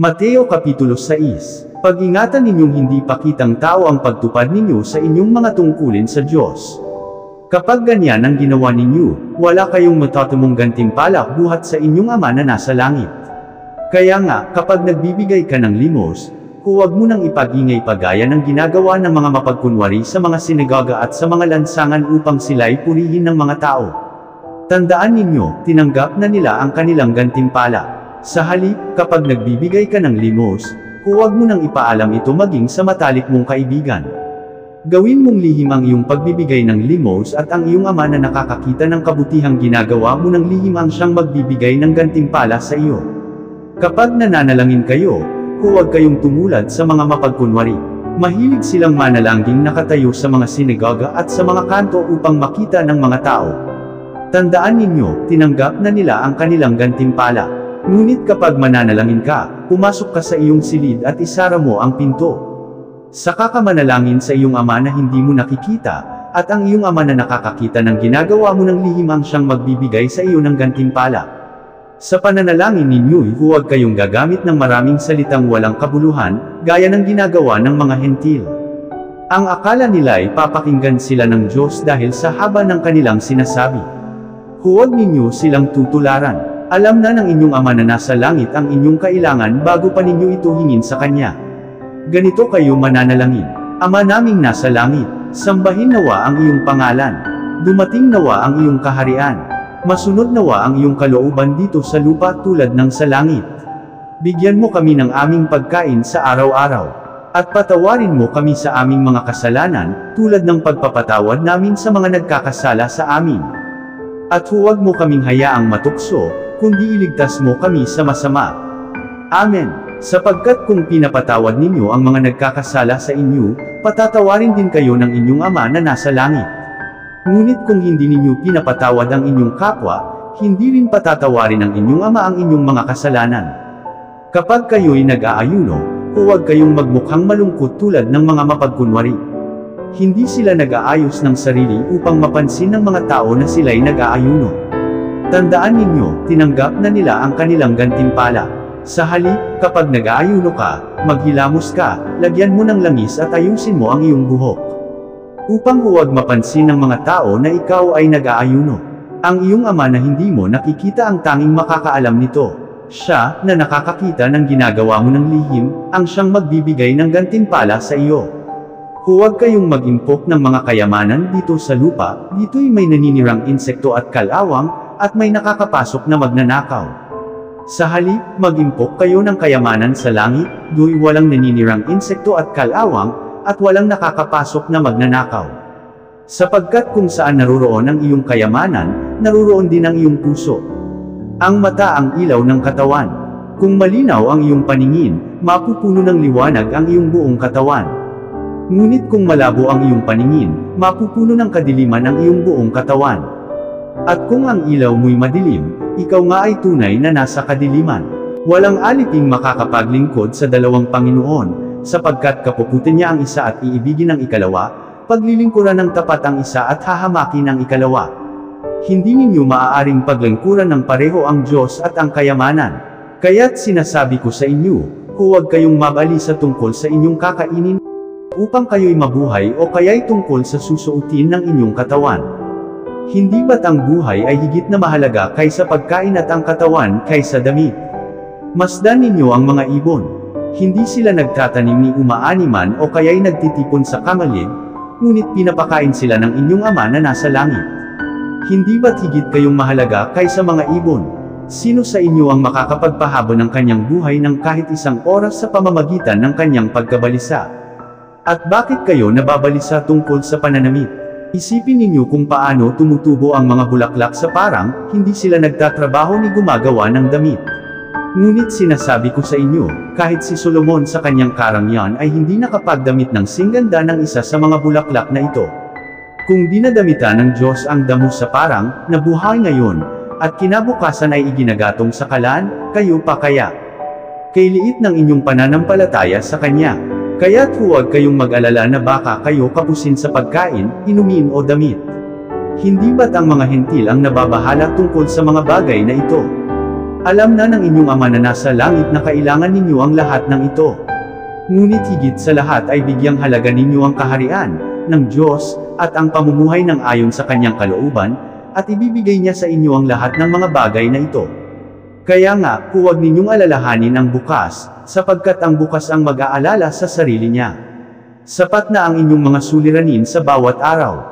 Mateo Kapitulo 6. Pag-ingatan ninyong hindi pakitang tao ang pagtupad ninyo sa inyong mga tungkulin sa Diyos. Kapag ganyan ang ginawa ninyo, wala kayong matatamong gantimpala buhat sa inyong Ama na nasa langit. Kaya nga, kapag nagbibigay ka ng limos, huwag mo nang ipag-ingay pagaya ng ginagawa ng mga mapagkunwari sa mga sinagoga at sa mga lansangan upang sila'y purihin ng mga tao. Tandaan ninyo, tinanggap na nila ang kanilang gantimpala. Sa halip, kapag nagbibigay ka ng limos, huwag mo nang ipaalam ito maging sa matalik mong kaibigan. Gawin mong lihim ang iyong pagbibigay ng limos at ang iyong Ama na nakakakita ng kabutihang ginagawa mo ng lihim ang siyang magbibigay ng gantimpala sa iyo. Kapag nananalangin kayo, huwag kayong tumulad sa mga mapagkunwari. Mahilig silang manalangin nakatayo sa mga sinagoga at sa mga kanto upang makita ng mga tao. Tandaan ninyo, tinanggap na nila ang kanilang gantimpala. Ngunit kapag mananalangin ka, pumasok ka sa iyong silid at isara mo ang pinto. Saka ka manalangin sa iyong Ama na hindi mo nakikita, at ang iyong Ama na nakakakita ng ginagawa mo ng lihim ang siyang magbibigay sa iyo ng gantimpala. Sa pananalangin ninyo'y huwag kayong gagamit ng maraming salitang walang kabuluhan, gaya ng ginagawa ng mga hentil. Ang akala nila'y papakinggan sila ng Diyos dahil sa haba ng kanilang sinasabi. Huwag ninyo silang tutularan. Alam na ng inyong Ama na nasa langit ang inyong kailangan bago pa ninyo ito hingin sa Kanya. Ganito kayo mananalangin: Ama naming nasa langit, sambahin nawa ang iyong pangalan. Dumating nawa ang iyong kaharian. Masunod nawa ang iyong kalooban dito sa lupa tulad ng sa langit. Bigyan mo kami ng aming pagkain sa araw-araw. At patawarin mo kami sa aming mga kasalanan, tulad ng pagpapatawad namin sa mga nagkakasala sa amin. At huwag mo kaming hayaang matukso, kundi iligtas mo kami sa masama. Amen. Sapagkat kung pinapatawad ninyo ang mga nagkakasala sa inyo, patatawarin din kayo ng inyong Ama na nasa langit. Ngunit kung hindi ninyo pinapatawad ang inyong kapwa, hindi rin patatawarin ng inyong Ama ang inyong mga kasalanan. Kapag kayo'y nag-aayuno, huwag kayong magmukhang malungkot tulad ng mga mapagkunwari. Hindi sila nag-aayos ng sarili upang mapansin ng mga tao na sila'y nag-aayuno. Tandaan ninyo, tinanggap na nila ang kanilang gantimpala. Sa halip, kapag nag-aayuno ka, maghilamos ka, lagyan mo ng langis at ayusin mo ang iyong buhok. Upang huwag mapansin ng mga tao na ikaw ay nag-aayuno. Ang iyong Ama na hindi mo nakikita ang tanging makakaalam nito. Siya, na nakakakita ng ginagawa mo ng lihim, ang siyang magbibigay ng gantimpala sa iyo. Huwag kayong mag-impok ng mga kayamanan dito sa lupa, dito'y may naninirang insekto at kalawang, at may nakakapasok na magnanakaw. Sa halip, mag-impok kayo ng kayamanan sa langit, do'y walang naninirang insekto at kalawang, at walang nakakapasok na magnanakaw. Sapagkat kung saan naruroon ang iyong kayamanan, naruroon din ang iyong puso. Ang mata ang ilaw ng katawan. Kung malinaw ang iyong paningin, mapupuno ng liwanag ang iyong buong katawan. Ngunit kung malabo ang iyong paningin, mapupuno ng kadiliman ang iyong buong katawan. At kung ang ilaw mo'y madilim, ikaw nga ay tunay na nasa kadiliman. Walang aliping makakapaglingkod sa dalawang Panginoon, sapagkat kapuputin niya ang isa at iibigin ang ikalawa, paglilingkuran ng tapat ang isa at hahamakin ang ikalawa. Hindi ninyo maaaring paglingkuran ng pareho ang Diyos at ang kayamanan. Kaya't sinasabi ko sa inyo, huwag kayong mabalisa tungkol sa inyong kakainin, upang kayo'y mabuhay o kaya'y tungkol sa susuotin ng inyong katawan. Hindi ba't ang buhay ay higit na mahalaga kaysa pagkain at ang katawan kaysa damit? Masdan ninyo ang mga ibon. Hindi sila nagtatanim ni umaaniman o kaya'y nagtitipon sa kamalig, ngunit pinapakain sila ng inyong Ama na nasa langit. Hindi ba't higit kayong mahalaga kaysa mga ibon? Sino sa inyo ang makakapagpahaba ng kanyang buhay ng kahit isang oras sa pamamagitan ng kanyang pagkabalisa? At bakit kayo nababalisa tungkol sa pananamit? Isipin ninyo kung paano tumutubo ang mga bulaklak sa parang, hindi sila nagtatrabaho ni gumagawa ng damit. Ngunit sinasabi ko sa inyo, kahit si Solomon sa kanyang karangyan ay hindi nakapagdamit ng singganda ng isa sa mga bulaklak na ito. Kung dinadamitan ng Diyos ang damo sa parang, na buhay ngayon, at kinabukasan ay iginagatong sa kalan, kayo pa kaya? Kay liit ng inyong pananampalataya sa Kanya. Kaya't huwag kayong mag-alala na baka kayo kapusin sa pagkain, inumin o damit. Hindi ba't ang mga hentil ang nababahala tungkol sa mga bagay na ito? Alam na ng inyong Ama na nasa langit na kailangan ninyo ang lahat ng ito. Ngunit higit sa lahat ay bigyang halaga ninyo ang kaharian ng Diyos, at ang pamumuhay ng ayon sa kanyang kalooban, at ibibigay niya sa inyo ang lahat ng mga bagay na ito. Kaya nga, huwag ninyong alalahanin ang bukas, sapagkat ang bukas ang mag-aalala sa sarili niya. Sapat na ang inyong mga suliranin sa bawat araw.